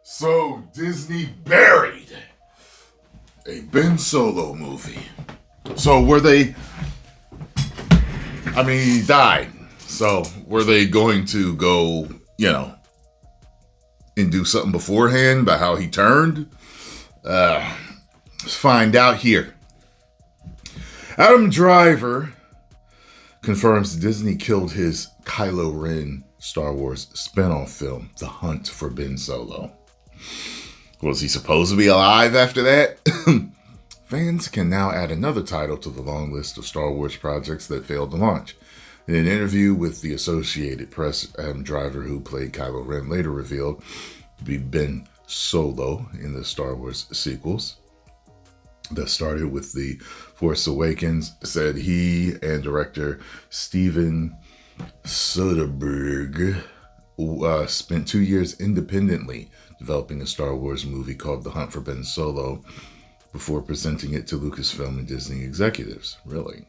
So Disney buried a Ben Solo movie. So were they? I mean, he died. So were they going to go, and do something beforehand about how he turned? Let's find out here. Adam Driver confirms Disney killed his Kylo Ren Star Wars spinoff film, The Hunt for Ben Solo. Was he supposed to be alive after that? Fans can now add another title to the long list of Star Wars projects that failed to launch. In an interview with the Associated Press, Adam Driver, who played Kylo Ren, later revealed to be Ben Solo in the Star Wars sequels that started with The Force Awakens, said he and director Steven Soderbergh spent 2 years independently developing a Star Wars movie called The Hunt for Ben Solo before presenting it to Lucasfilm and Disney executives. Really?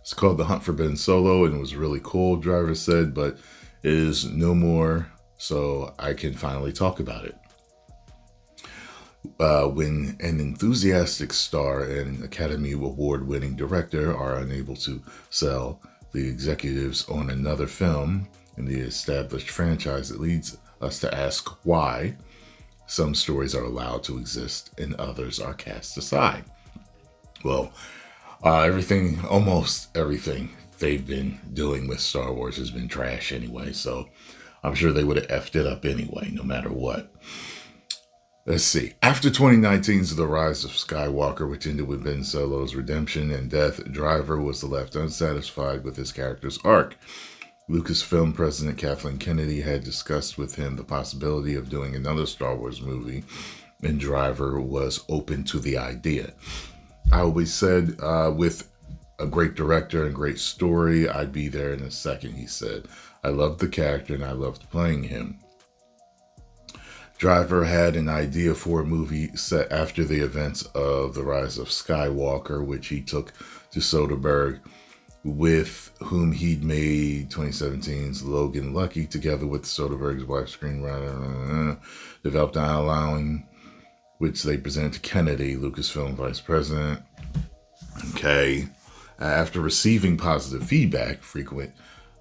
It's called The Hunt for Ben Solo and it was really cool, Driver said, but it is no more, so I can finally talk about it. When an enthusiastic star and Academy Award-winning director are unable to sell the executives on another film in the established franchise, it leads us to ask why some stories are allowed to exist and others are cast aside. Well, almost everything they've been doing with Star Wars has been trash anyway, so I'm sure they would have effed it up anyway, no matter what. Let's see. After 2019's The Rise of Skywalker, which ended with Ben Solo's redemption and death, Driver was left unsatisfied with his character's arc. Lucasfilm President Kathleen Kennedy had discussed with him the possibility of doing another Star Wars movie, and Driver was open to the idea. I always said, with a great director and great story, I'd be there in a second, he said. I loved the character and I loved playing him. Driver had an idea for a movie set after the events of The Rise of Skywalker, which he took to Soderbergh, with whom he'd made 2017's Logan Lucky, together with Soderbergh's wife, screenwriter, developed an outline, which they presented to Kennedy, Lucasfilm vice president. Okay. After receiving positive feedback, frequent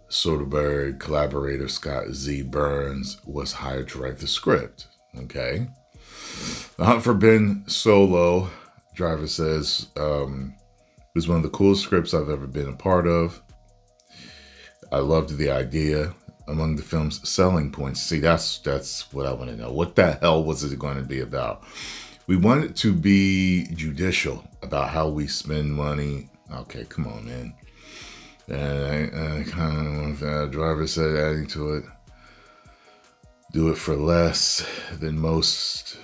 Soderbergh collaborator Scott Z. Burns was hired to write the script. Okay. The Hunt for Ben Solo, Driver says, was one of the coolest scripts I've ever been a part of. I loved the idea. Among the film's selling points, see, that's what I want to know. What the hell was it going to be about? We want it to be judicial about how we spend money. Okay, come on, man. And I kind of want that. Driver said, adding to it, do it for less than most,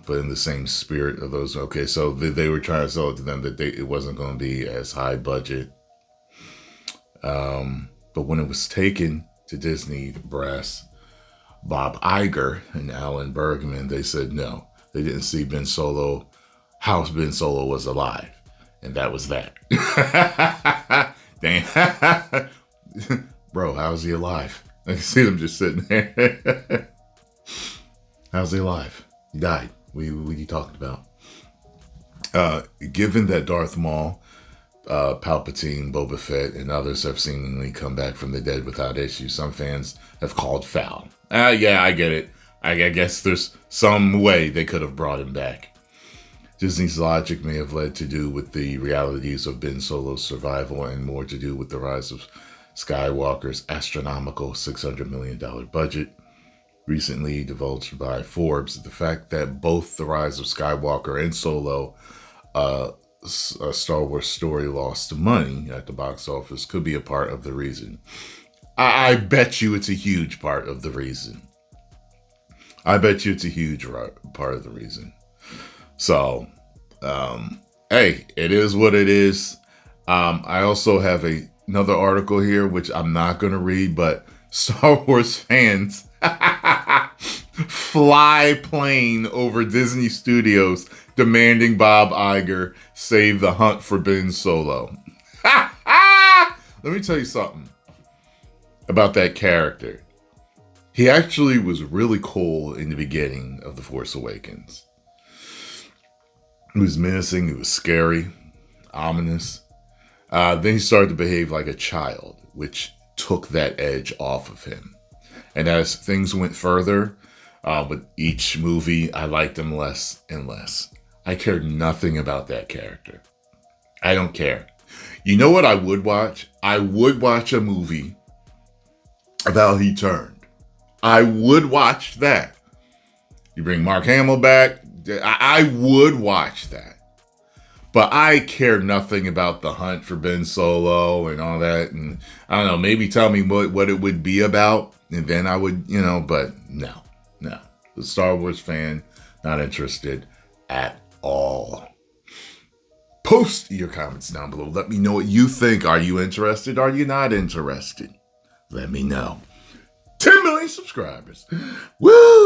but in the same spirit of those. Okay, so they were trying to sell it to them that it wasn't going to be as high budget. But when it was taken to Disney brass, Bob Iger and Alan Bergman, they said no. They didn't see Ben Solo, how Ben Solo was alive. And that was that. Damn. Bro, how's he alive? I can see them just sitting there. How's he alive? He died. What are you talking about? Given that Darth Maul, Palpatine, Boba Fett, and others have seemingly come back from the dead without issue, some fans have called foul. Yeah, I get it. I guess there's some way they could have brought him back. Disney's logic may have led to do with the realities of Ben Solo's survival and more to do with the rise of Skywalker's astronomical $600 million budget. Recently divulged by Forbes, the fact that both The Rise of Skywalker and Solo, a Star Wars story, lost money at the box office could be a part of the reason. I bet you it's a huge part of the reason. Part of the reason. So, hey, it is what it is. I also have another article here, which I'm not going to read, but Star Wars fans fly plane over Disney Studios demanding Bob Iger save The Hunt for Ben Solo. Let me tell you something about that character. He actually was really cool in the beginning of The Force Awakens. He was menacing, he was scary, ominous. Then he started to behave like a child, which took that edge off of him. And as things went further, with each movie, I liked him less and less. I cared nothing about that character. I don't care. You know what I would watch? I would watch a movie of how he turned. I would watch that. You bring Mark Hamill back, I would watch that. But I care nothing about the hunt for Ben Solo and all that. And I don't know, maybe tell me what it would be about. And then I would, but no. The Star Wars fan, not interested at all. Post your comments down below. Let me know what you think. Are you interested? Are you not interested? Let me know. 10 million subscribers. Woo!